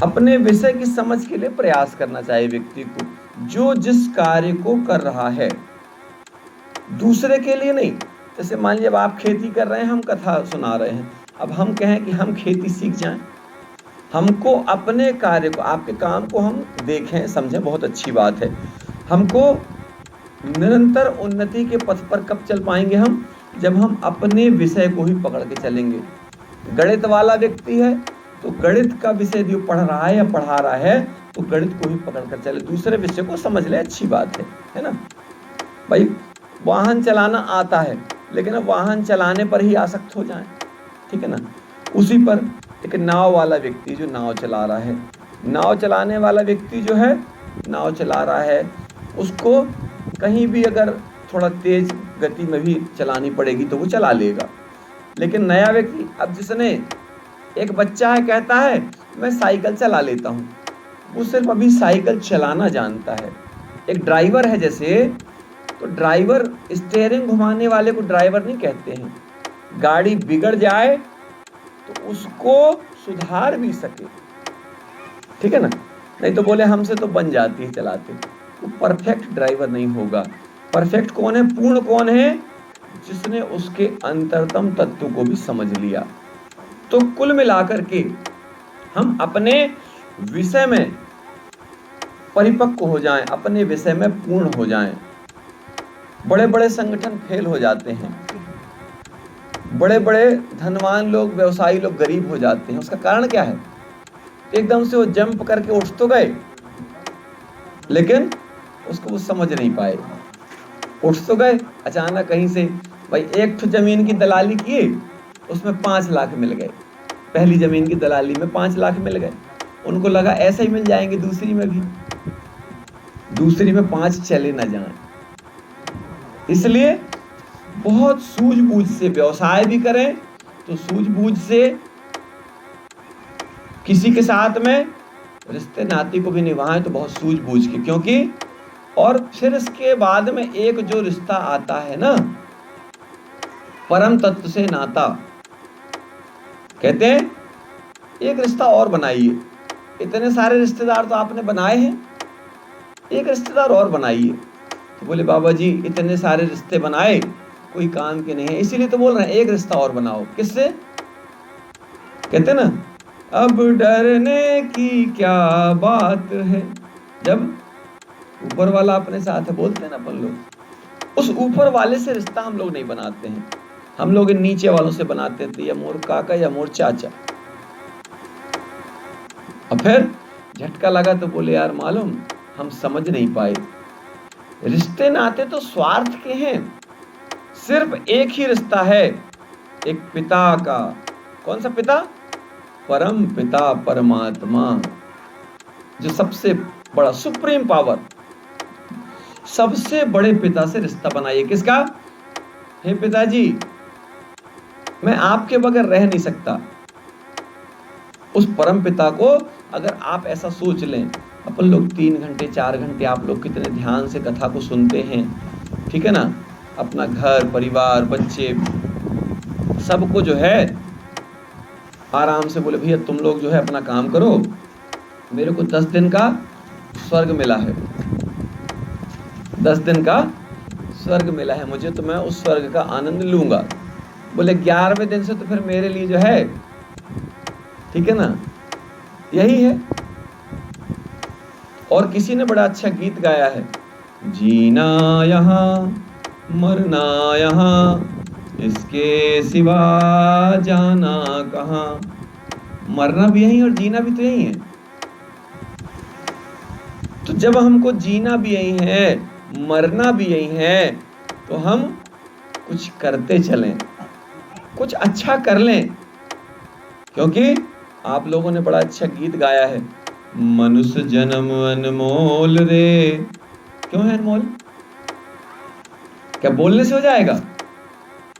अपने विषय की समझ के लिए प्रयास करना चाहिए व्यक्ति को, जो जिस कार्य को कर रहा है, दूसरे के लिए नहीं। जैसे मान लीजिए अब आप खेती कर रहे हैं, हम कथा सुना रहे हैं, अब हम कहें कि हम खेती सीख जाएं, हमको अपने कार्य को, आपके काम को हम देखें समझें, बहुत अच्छी बात है। हमको निरंतर उन्नति के पथ पर कब चल पाएंगे हम, जब हम अपने विषय को ही पकड़ के चलेंगे। गणित वाला व्यक्ति है तो गणित का विषय जो पढ़ रहा है या पढ़ा रहा है तो गणित को ही पकड़ कर चले, दूसरे विषय को समझ ले, अच्छी बात है ना। भाई वाहन चलाना आता है लेकिन अब वाहन चलाने पर ही आसक्त हो जाए, ठीक है ना। उसी पर एक नाव वाला व्यक्ति जो नाव चला रहा है, नाव चलाने वाला व्यक्ति जो है नाव चला रहा है, उसको कहीं भी अगर थोड़ा तेज गति में भी चलानी पड़ेगी तो वो चला लेगा। लेकिन नया व्यक्ति, अब जिसने, एक बच्चा है कहता है मैं साइकिल चला लेता हूँ, वो सिर्फ अभी साइकिल चलाना जानता है। एक ड्राइवर है जैसे, तो ड्राइवर स्टीयरिंग घुमाने वाले को ड्राइवर नहीं कहते हैं। गाड़ी बिगड़ जाए तो उसको सुधार भी सके, ठीक है ना, नहीं तो बोले हमसे तो बन जाती है चलाते, वो परफेक्ट ड्राइवर नहीं होगा। परफेक्ट कौन है, पूर्ण कौन है, जिसने उसके अंतरतम तत्व को भी समझ लिया। तो कुल मिलाकर के हम अपने विषय में परिपक्व हो जाएं, अपने विषय में पूर्ण हो जाएं। बड़े बड़े संगठन फेल हो जाते हैं, बड़े बड़े धनवान लोग, व्यवसायी लोग गरीब हो जाते हैं। उसका कारण क्या है, एकदम से वो जंप करके उठ तो गए लेकिन उसको वो समझ नहीं पाए। उठ तो गए, अचानक कहीं से भाई एक तो जमीन की दलाली किए, उसमें 5 लाख मिल गए। पहली जमीन की दलाली में 5 लाख मिल गए, उनको लगा ऐसे ही मिल जाएंगे दूसरी में भी, दूसरी में 5 चले ना जाएं। इसलिए बहुत सूझबूझ से व्यवसाय भी करें तो सूझबूझ से, किसी के साथ में रिश्ते नाते को भी निभाएं तो बहुत सूझबूझ के, क्योंकि और फिर इसके बाद में एक जो रिश्ता आता है ना, परम तत्व से नाता, कहते हैं एक रिश्ता और बनाइए। इतने सारे रिश्तेदार तो आपने बनाए हैं, एक रिश्तेदार और बनाइए। तो बोले बाबा जी इतने सारे रिश्ते बनाए कोई काम के नहीं है, इसीलिए तो बोल रहे हैं एक रिश्ता और बनाओ। किससे, कहते ना अब डरने की क्या बात है, जब ऊपर वाला अपने साथ है, बोलते हैं ना अपन लोग, उस ऊपर वाले से रिश्ता हम लोग नहीं बनाते हैं, हम लोग इन नीचे वालों से बनाते थे, या मोर काका या मोर चाचा। और फिर झटका लगा तो बोले यार मालूम हम समझ नहीं पाए, रिश्ते नाते तो स्वार्थ के हैं, सिर्फ एक ही रिश्ता है, एक पिता का। कौन सा पिता, परम पिता परमात्मा, जो सबसे बड़ा सुप्रीम पावर, सबसे बड़े पिता से रिश्ता बनाइए। किसका, हे पिताजी मैं आपके बगैर रह नहीं सकता। उस परम पिता को अगर आप ऐसा सोच लें, अपन लोग 3 घंटे 4 घंटे आप लोग कितने ध्यान से कथा को सुनते हैं, ठीक है ना, अपना घर परिवार बच्चे सबको जो है आराम से बोले भैया तुम लोग जो है अपना काम करो, मेरे को 10 दिन का स्वर्ग मिला है, 10 दिन का स्वर्ग मिला है मुझे, तो मैं उस स्वर्ग का आनंद लूंगा। बोले 11वें दिन से तो फिर मेरे लिए जो है, ठीक है ना, यही है। और किसी ने बड़ा अच्छा गीत गाया है, जीना यहाँ मरना यहाँ, इसके सिवा जाना कहाँ। मरना भी यही और जीना भी तो यही है। तो जब हमको जीना भी यही है, मरना भी यही है, तो हम कुछ करते चलें, कुछ अच्छा कर लें। क्योंकि आप लोगों ने बड़ा अच्छा गीत गाया है, मनुष्य जन्म अनमोल रे। क्यों है अनमोल, क्या बोलने से हो जाएगा,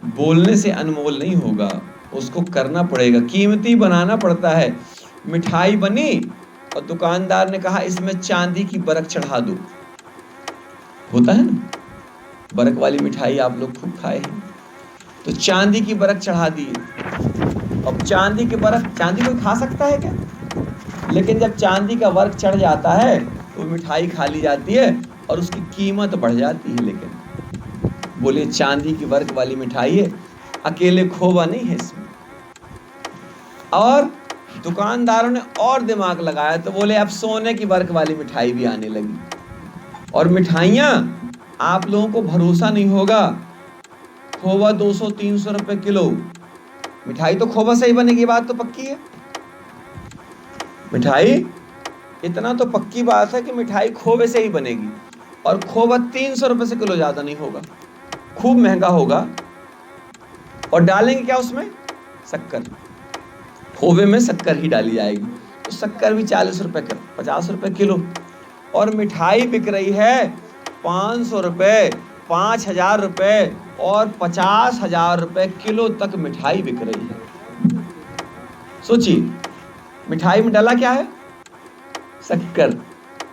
बोलने से अनमोल नहीं होगा, उसको करना पड़ेगा, कीमती बनाना पड़ता है। मिठाई बनी और दुकानदार ने कहा इसमें चांदी की बरक चढ़ा दो, होता है ना, बरक वाली मिठाई आप लोग खूब खाए हैं, तो चांदी की बरक चढ़ा दी। अब चांदी की बरक, चांदी कोई खा सकता है क्या, लेकिन जब चांदी का वर्क चढ़ जाता है तो मिठाई खा ली जाती है और उसकी कीमत बढ़ जाती है। लेकिन बोले चांदी की वर्क वाली मिठाई है, अकेले खोवा नहीं है इसमें। और दुकानदारों ने और दिमाग लगाया तो बोले अब सोने की वर्क वाली मिठाई भी आने लगी। और मिठाइयाँ आप लोगों को भरोसा नहीं होगा, खोवा 200-300 रुपए किलो। मिठाई तो खोवा से ही बनेगी, बात तो पक्की है। मिठाई इतना तो पक्की बात है कि मिठाई खोवे से ही बनेगी, और खोवा 300 रुपए से किलो ज्यादा नहीं होगा, खूब महंगा होगा। और डालेंगे क्या उसमें? शक्कर। खोवे में शक्कर ही डाली जाएगी, तो शक्कर भी 40 रुपए 50 रुपए किलो। और मिठाई बिक रही है 500 रुपए, 5000 रुपए और 50,000 रुपए किलो तक मिठाई बिक रही है। सोचिए, मिठाई में डाला क्या है? शक्कर।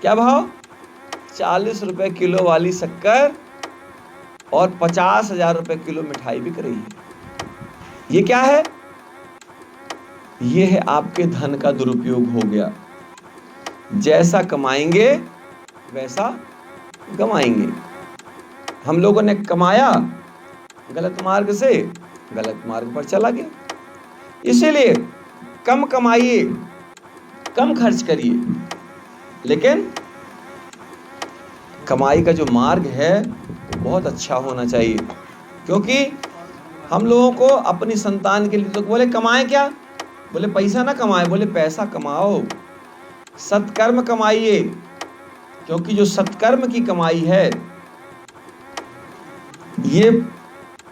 क्या भाव? 40 रुपए किलो वाली शक्कर और 50,000 रुपए किलो मिठाई बिक रही है। ये क्या है? ये है आपके धन का दुरुपयोग हो गया। जैसा कमाएंगे वैसा गमाएंगे। हम लोगों ने कमाया गलत मार्ग से, गलत मार्ग पर चला गया। इसीलिए कम कमाइए, कम खर्च करिए, लेकिन कमाई का जो मार्ग है वो बहुत अच्छा होना चाहिए। क्योंकि हम लोगों को अपनी संतान के लिए तो बोले कमाएं क्या? बोले पैसा ना कमाए, बोले पैसा कमाओ, सत्कर्म कमाइए। क्योंकि जो सत्कर्म की कमाई है ये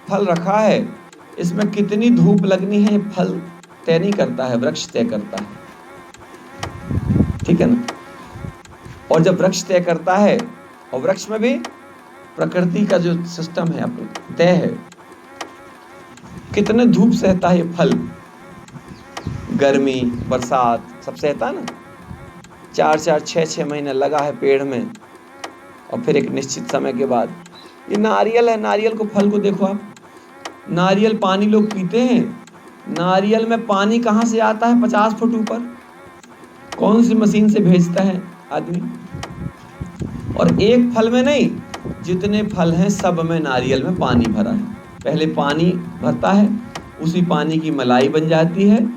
फल रखा है, इसमें कितनी धूप लगनी है ये फल तय नहीं करता है, वृक्ष तय करता है। ठीक है ना? और जब वृक्ष तय करता है, और वृक्ष में भी प्रकृति का जो सिस्टम है अपना तय है, कितने धूप सहता है ये फल, गर्मी बरसात सब सहता ना। 4-4 6-6 महीने लगा है पेड़ में, और फिर एक निश्चित समय के बाद ये नारियल है, नारियल को फल को देखो आप, नारियल पानी लोग पीते हैं, नारियल में पानी कहाँ से आता है? 50 फुट ऊपर, कौन सी मशीन से भेजता है आदमी? और एक फल में नहीं, जितने फल हैं सब में नारियल में पानी भरा है। पहले पानी भरता है, उसी पानी की मलाई बन जाती है,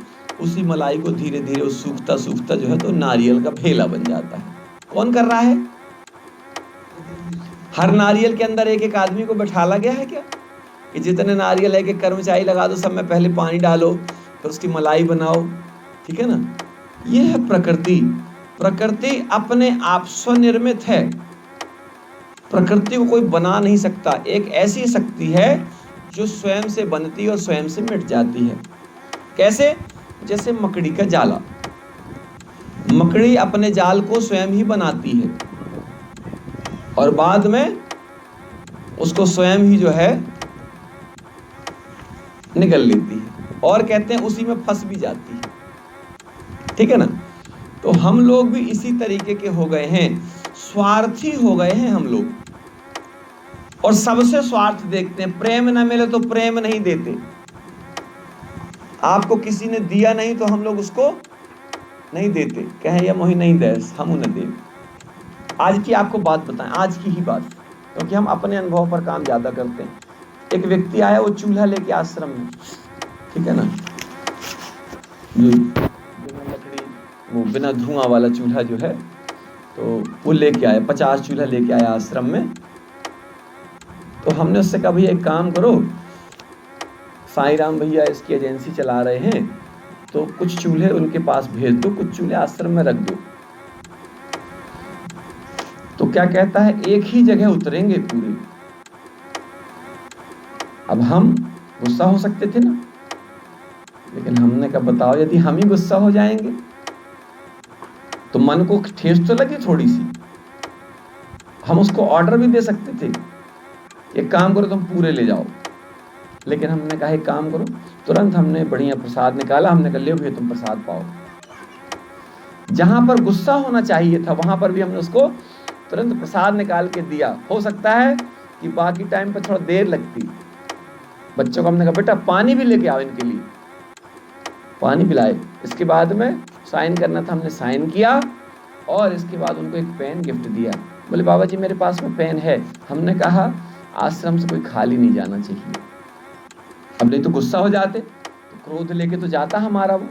उसी मलाई को धीरे धीरे सूखता सूखता जो है तो नारियल का भेला बन जाता है। कौन कर रहा है? हर नारियल के अंदर एक एक आदमी को बैठाला गया है क्या कि जितने नारियल है, एक कर्मचारी लगा दो, सब में पहले पानी डालो, फिर उसकी मलाई बनाओ। ठीक है ना? ये है प्रकृति। प्रकृति अपने आप स्वनिर्मित है, प्रकृति को कोई बना नहीं सकता। एक ऐसी शक्ति है जो स्वयं से बनती और स्वयं से मिट जाती है। कैसे? जैसे मकड़ी का जाला, मकड़ी अपने जाल को स्वयं ही बनाती है और बाद में उसको स्वयं ही जो है निगल लेती है, और कहते हैं उसी में फंस भी जाती है। ठीक है ना? तो हम लोग भी इसी तरीके के हो गए हैं, स्वार्थी हो गए हैं हम लोग, और सबसे स्वार्थ देखते हैं। प्रेम ना मिले तो प्रेम नहीं देते। आपको किसी ने दिया नहीं तो हम लोग उसको नहीं देते, कहें या मोहि नहीं देस हम न दे। आज की आपको बात बताएं, आज की ही बात, क्योंकि हम अपने अनुभव पर काम ज्यादा करते हैं। एक व्यक्ति आया, वो चूल्हा लेके आश्रम में, ठीक है ना, जो बिना लकड़ी, वो बिना धुआं वाला चूल्हा जो है, तो वो लेके आया, 50 चूल्हा लेके आया आश्रम में। तो हमने उससे कहा भैया एक काम करो, साईं राम भैया इसकी एजेंसी चला रहे हैं, तो कुछ चूल्हे उनके पास भेज दो, कुछ चूल्हे आश्रम में रख दो। तो क्या कहता है, एक ही जगह उतरेंगे पूरे। अब हम गुस्सा हो सकते थे ना, लेकिन हमने कहा बताओ यदि हम ही गुस्सा हो जाएंगे तो मन को ठेस तो लगी थोड़ी सी। हम उसको ऑर्डर भी दे सकते थे, एक काम करो तुम पूरे ले जाओ, लेकिन हमने कहा एक काम करो, तुरंत हमने बढ़िया प्रसाद निकाला, हमने कहा ले भैया तुम प्रसाद पाओ। जहां पर गुस्सा होना चाहिए था वहां पर भी हमने उसको तुरंत प्रसाद निकाल के दिया। हो सकता है कि बाकी टाइम पर थोड़ा देर लगती। बच्चों को हमने कहा बेटा पानी भी लेके आओ, इनके लिए पानी पिलाए। इसके बाद में साइन करना था, हमने साइन किया और इसके बाद उनको एक पेन गिफ्ट दिया। बोले बाबा जी मेरे पास में पेन है। हमने कहा आश्रम से कोई खाली नहीं जाना चाहिए। अब नहीं तो गुस्सा हो जाते, तो क्रोध लेके तो जाता हमारा वो।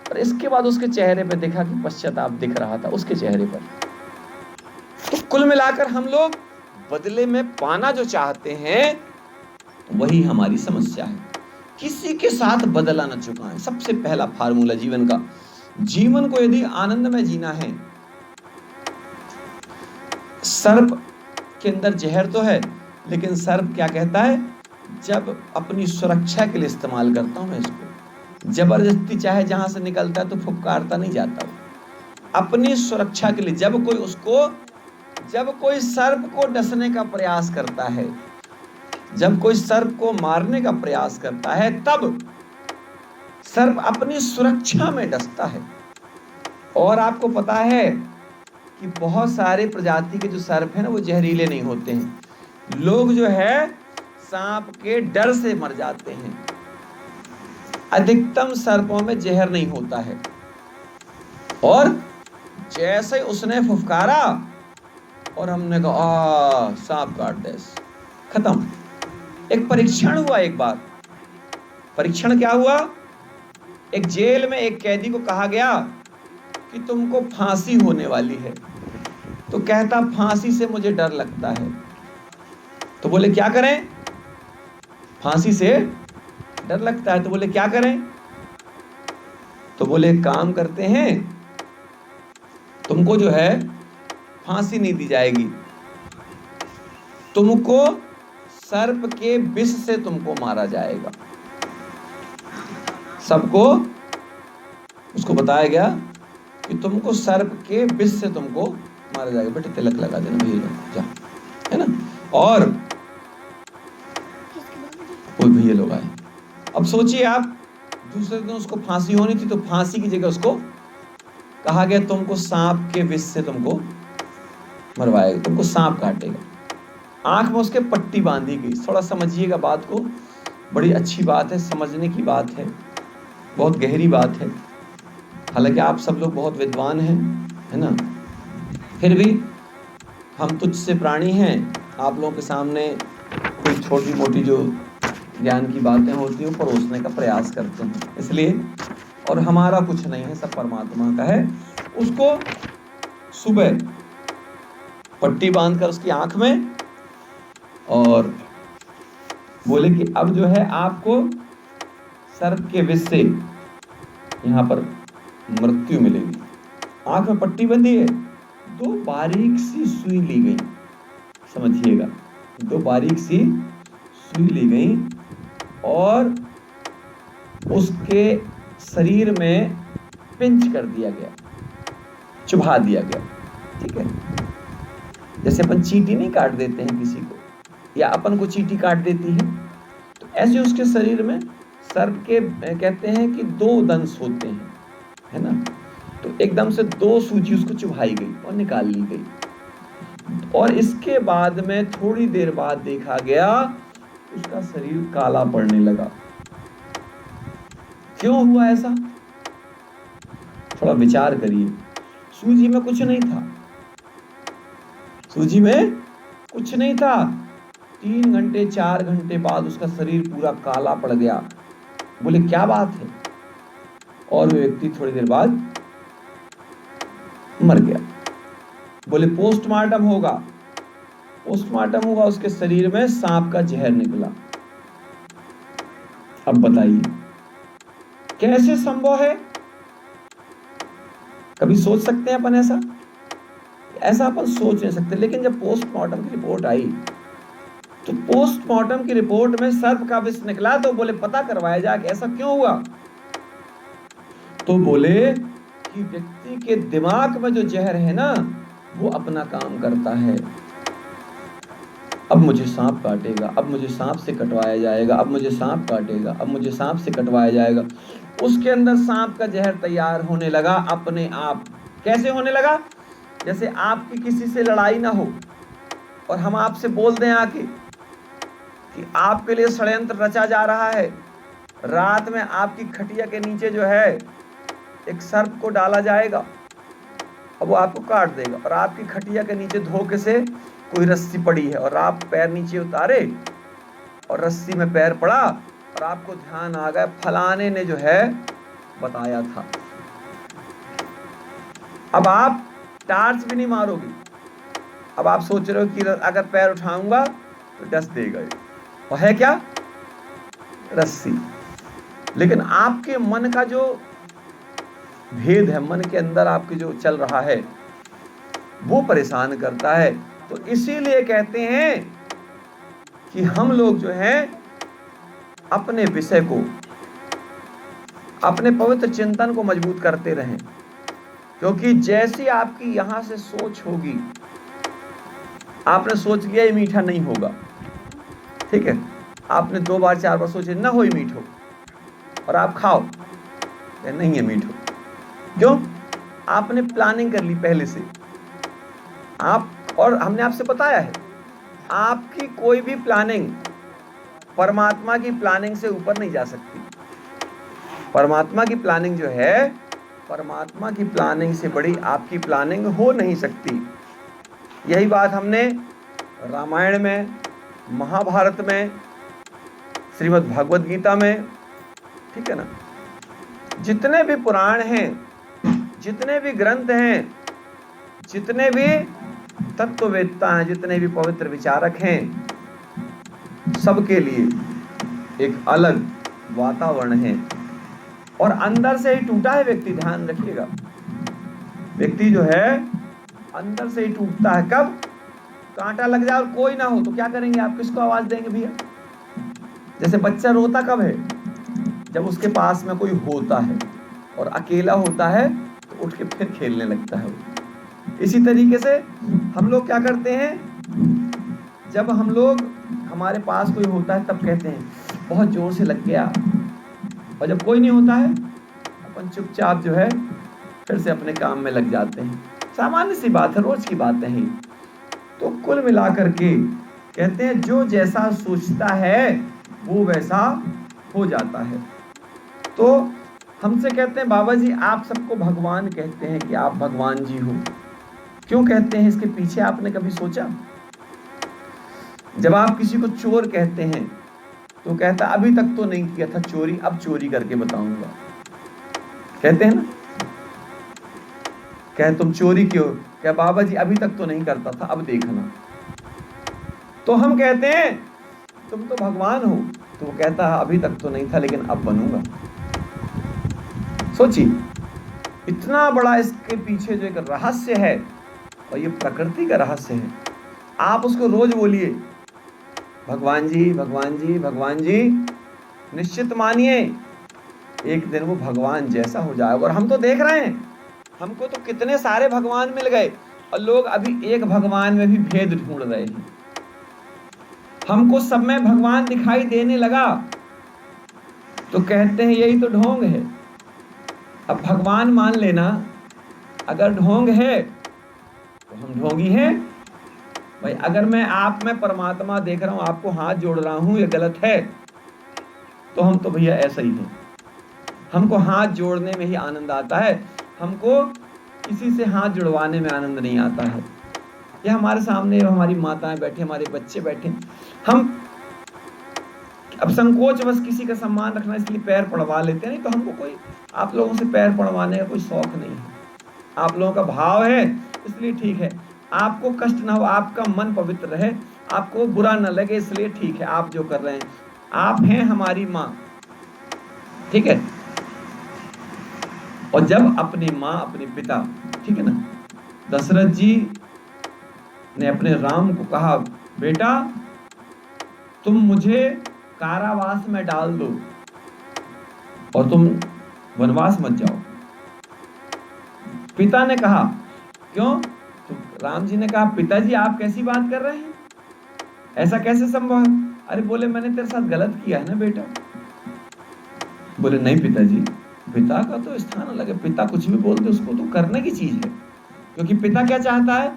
पर इसके बाद उसके चेहरे पे देखा कि पश्चाताप दिख रहा था उसके चेहरे पर। तो कुल मिलाकर हम लोग बदले में पाना जो चाहते हैं वही हमारी समस्या है। किसी के साथ बदला न चुकाएं, सबसे पहला फार्मूला जीवन का। जीवन को यदि आनंद में जीना है, सर्प के अंदर जहर तो है, लेकिन सर्प क्या कहता है, जब अपनी सुरक्षा के लिए इस्तेमाल करता हूं मैं इसको, जबरदस्ती चाहे जहां से निकलता है तो फुफकारता नहीं जाता वो, अपनी सुरक्षा के लिए। जब कोई सर्प को डसने का प्रयास करता है, जब कोई सर्प को मारने का प्रयास करता है, तब सर्प अपनी सुरक्षा में डसता है। और आपको पता है कि बहुत सारे प्रजाति के जो सर्प हैं ना वो जहरीले नहीं होते हैं। लोग जो है सांप के डर से मर जाते हैं। अधिकतम सर्पों में जहर नहीं होता है। और जैसे उसने फुफकारा और हमने कहा सांप काट दे, खत्म। एक परीक्षण हुआ एक बार। परीक्षण क्या हुआ, एक जेल में एक कैदी को कहा गया कि तुमको फांसी होने वाली है। तो कहता फांसी से मुझे डर लगता है। तो बोले क्या करें, फांसी से डर लगता है, तो बोले क्या करें। तो बोले काम करते हैं, तुमको जो है फांसी नहीं दी जाएगी, तुमको सर्प के विष से तुमको मारा जाएगा। सबको उसको बताया गया कि तुमको सर्प के विष से तुमको मारा जाएगा। बेटे तिलक लगा देना भैया, जा, है ना। और कोई भैया लोग आए। अब सोचिए आप, दूसरे दिन उसको फांसी होनी थी, तो फांसी की जगह उसको कहा गया तुमको सांप के विष से तुमको मरवाएगा, तुमको सांप काटेगा। आंख में उसके पट्टी बांधी गई। थोड़ा समझिएगा बात को, बड़ी अच्छी बात है, समझने की बात है, बहुत गहरी बात है। हालांकि आप सब लोग बहुत विद्वान हैं, है ना, फिर भी हम तुझसे प्राणी हैं। आप लोगों के सामने कोई छोटी मोटी जो ज्ञान की बातें होती हैं परोसने का प्रयास करते हैं, इसलिए। और हमारा कुछ नहीं है, सब परमात्मा का है। उसको सुबह पट्टी बांधकर उसकी आंख में और बोले कि अब जो है आपको सर्प के विष से यहाँ पर मृत्यु मिलेगी। आंख में पट्टी बंधी है, दो बारीक सी सुई ली गई, समझिएगा, दो बारीक सी सुई ली गई और उसके शरीर में पिंच कर दिया गया, चुभा दिया गया। ठीक है, जैसे अपन चींटी नहीं काट देते हैं किसी को, या अपन को चींटी काट देती है, तो ऐसे उसके शरीर में सर्प के कहते हैं कि दो दंश होते हैं, है ना। तो एकदम से दो सूजी उसको चुभाई गई और निकाल ली गई। और इसके बाद में थोड़ी देर बाद देखा गया उसका शरीर काला पड़ने लगा। क्यों हुआ ऐसा, थोड़ा विचार करिए। सूजी में कुछ नहीं था, सूजी में कुछ नहीं था। 3 घंटे 4 घंटे बाद उसका शरीर पूरा काला पड़ गया। बोले क्या बात है, और वो व्यक्ति थोड़ी देर बाद मर गया। बोले पोस्टमार्टम होगा, पोस्टमार्टम हुआ, उसके शरीर में सांप का जहर निकला। अब बताइए कैसे संभव है, कभी सोच सकते हैं अपन ऐसा? ऐसा अपन सोच नहीं सकते। लेकिन जब पोस्टमार्टम की रिपोर्ट आई, तो पोस्टमार्टम की रिपोर्ट में सर्प का विष निकला। तो बोले पता करवाया जाए कि ऐसा क्यों हुआ। तो बोले कि व्यक्ति के दिमाग में जो जहर है ना, वो अपना काम करता है। अब मुझे सांप काटेगा, अब मुझे सांप से कटवाया जाएगा, अब मुझे सांप काटेगा, अब मुझे सांप से कटवाया जाएगा। उसके अंदर सांप का जहर तैयार होने लगा अपने आप। कैसे होने लगा? जैसे आपकी किसी से लड़ाई ना हो और हम आपसे बोल दें आके कि आपके लिए षड्यंत्र रचा जा रहा है। रात में आपकी खटिया के नीचे जो है एक सर्प को डाला जाएगा और वो आपको काट देगा, और आपकी खटिया के नीचे धोखे से कोई रस्सी पड़ी है और आप पैर नीचे उतारे और रस्सी में पैर पड़ा और आपको ध्यान आ गया फलाने ने जो है बताया था। अब आप टार्च भी नहीं मारोगे, अब आप सोच रहे हो कि अगर पैर उठाऊंगा तो डस देगा, और है क्या? रस्सी। लेकिन आपके मन का जो भेद है, मन के अंदर आपके जो चल रहा है, वो परेशान करता है। तो इसीलिए कहते हैं कि हम लोग जो हैं अपने विषय को, अपने पवित्र चिंतन को मजबूत करते रहें, क्योंकि जैसी आपकी यहां से सोच होगी, आपने सोच लिया ये मीठा नहीं होगा, ठीक है, आपने 2 बार 4 बार सोचे ना हो मीठो, और आप खाओ, नहीं है मीठो। क्यों? आपने प्लानिंग कर ली पहले से। आप, और हमने आपसे बताया है, आपकी कोई भी प्लानिंग परमात्मा की प्लानिंग से ऊपर नहीं जा सकती। परमात्मा की प्लानिंग जो है, परमात्मा की प्लानिंग से बड़ी आपकी प्लानिंग हो नहीं सकती। यही बात हमने रामायण में, महाभारत में, श्रीमद् भगवद गीता में, ठीक है ना, जितने भी पुराण हैं, जितने भी ग्रंथ हैं, जितने भी तत्ववेत्ता हैं, जितने भी पवित्र विचारक हैं, सबके लिए एक अलग वातावरण है। और अंदर से ही टूटा है व्यक्ति, ध्यान रखिएगा। व्यक्ति जो है अंदर से ही टूटता है। कब? कांटा लग जाए और कोई ना हो तो क्या करेंगे आप? किसको आवाज देंगे भैया? जैसे बच्चा रोता कब है? जब उसके पास में कोई होता है, और अकेला होता है तो उठ के फिर खेलने लगता है। इसी तरीके से हम लोग क्या करते हैं, जब हम लोग, हमारे पास कोई होता है तब कहते हैं बहुत जोर से लग गया, और जब कोई नहीं होता है अपन चुपचाप जो है फिर से अपने काम में लग जाते हैं। सामान्य सी बात है, रोज की बातें हैं। तो कुल मिलाकर के कहते हैं जो जैसा सोचता है वो वैसा हो जाता है। तो हमसे कहते हैं बाबा जी आप सबको भगवान कहते हैं कि आप भगवान जी हो, क्यों कहते हैं? इसके पीछे आपने कभी सोचा? जब आप किसी को चोर कहते हैं तो कहता अभी तक तो नहीं किया था चोरी, अब चोरी करके बताऊंगा, कहते हैं ना। कहे तुम चोरी क्यों? क्या बाबा जी अभी तक तो नहीं करता था, अब देखना। तो हम कहते हैं तुम तो भगवान हो, तो वो कहता है अभी तक तो नहीं था लेकिन अब बनूंगा। सोचिए, इतना बड़ा इसके पीछे जो एक रहस्य है, और ये प्रकृति का रहस्य है। आप उसको रोज बोलिए भगवान जी भगवान जी भगवान जी, निश्चित मानिए एक दिन वो भगवान जैसा हो जाएगा। और हम तो देख रहे हैं, हमको तो कितने सारे भगवान मिल गए, और लोग अभी एक भगवान में भी भेद ढूंढ रहे हैं। हमको सब में भगवान दिखाई देने लगा तो कहते हैं यही तो ढोंग है। अब भगवान मान लेना, अगर ढोंग है तो हम ढोंगी हैं भाई। अगर मैं आप में परमात्मा देख रहा हूं, आपको हाथ जोड़ रहा हूं, ये गलत है, तो हम तो भैया ऐसा ही हैं। हमको हाथ जोड़ने में ही आनंद आता है, हमको किसी से हाथ जुड़वाने में आनंद नहीं आता है। ये हमारे सामने हमारी माताएं बैठे, हमारे बच्चे बैठे, हम अब संकोच बस किसी का सम्मान रखना इसलिए पैर पड़वा लेते हैं। नहीं तो हमको कोई आप लोगों से पैर पड़वाने का कोई शौक नहीं है। आप लोगों का भाव है इसलिए ठीक है, आपको कष्ट ना हो, आपका मन पवित्र रहे, आपको बुरा न लगे, इसलिए ठीक है आप जो कर रहे हैं। आप हैं हमारी माँ, ठीक है। और जब अपनी माँ, अपने पिता, ठीक है ना, दशरथ जी ने अपने राम को कहा बेटा तुम मुझे कारावास में डाल दो और तुम वनवास मत जाओ। पिता ने कहा क्यों? तो राम जी ने कहा पिताजी आप कैसी बात कर रहे हैं, ऐसा कैसे संभव है? अरे बोले मैंने तेरे साथ गलत किया है ना बेटा। बोले नहीं पिताजी, पिता का तो स्थान अलग है, पिता कुछ भी बोलते उसको तो करने की चीज है। क्योंकि पिता क्या चाहता है?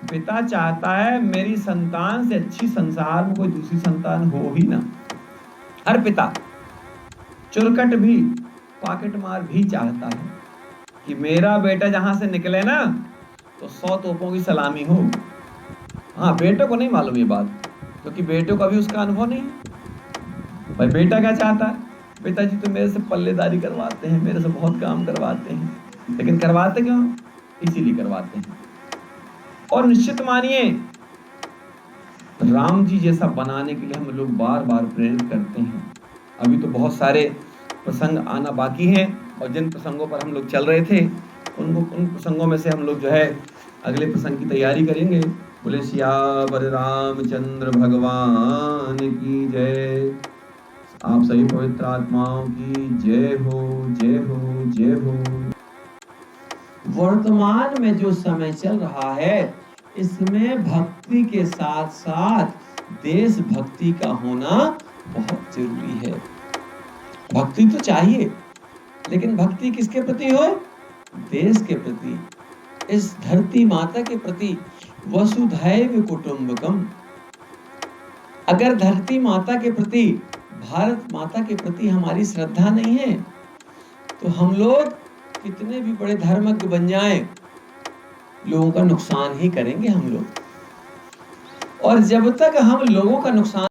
पिता चाहता है मेरी संतान से अच्छी संसार में कोई दूसरी संतान हो ही ना। हर पिता चुरकट भी, पॉकेट मार भी चाहता है, कि मेरा बेटा जहां से निकले ना तो 100 तोपों की सलामी हो। हाँ, बेटों को नहीं मालूम ये बात, क्योंकि बेटों का भी उसका अनुभव नहीं है। भाई बेटा क्या चाहता है, पिताजी तो मेरे से पल्लेदारी करवाते हैं, मेरे से बहुत काम करवाते हैं, लेकिन करवाते क्यों? इसीलिए करवाते हैं। और निश्चित मानिए राम जी जैसा बनाने के लिए हम लोग बार बार प्रेरित करते हैं। अभी तो बहुत सारे प्रसंग आना बाकी हैं, और जिन प्रसंगों पर हम लोग चल रहे थे उन प्रसंगों में से हम लोग जो है अगले प्रसंग की तैयारी करेंगे। बोले सियावर रामचंद्र भगवान की जय। आप सभी पवित्र आत्माओं की जय हो, जय हो, जय हो। वर्तमान में जो समय चल रहा है इसमें भक्ति के साथ साथ देशभक्ति का होना बहुत जरूरी है। भक्ति तो चाहिए, लेकिन भक्ति किसके प्रति हो? देश के प्रति, इस धरती माता के प्रति। वसुधैव कुटुंबकम। अगर धरती माता के प्रति, भारत माता के प्रति हमारी श्रद्धा नहीं है तो हम लोग कितने भी बड़े धर्मज्ञ बन जाएं, लोगों का नुकसान ही करेंगे हम लोग। और जब तक हम लोगों का नुकसान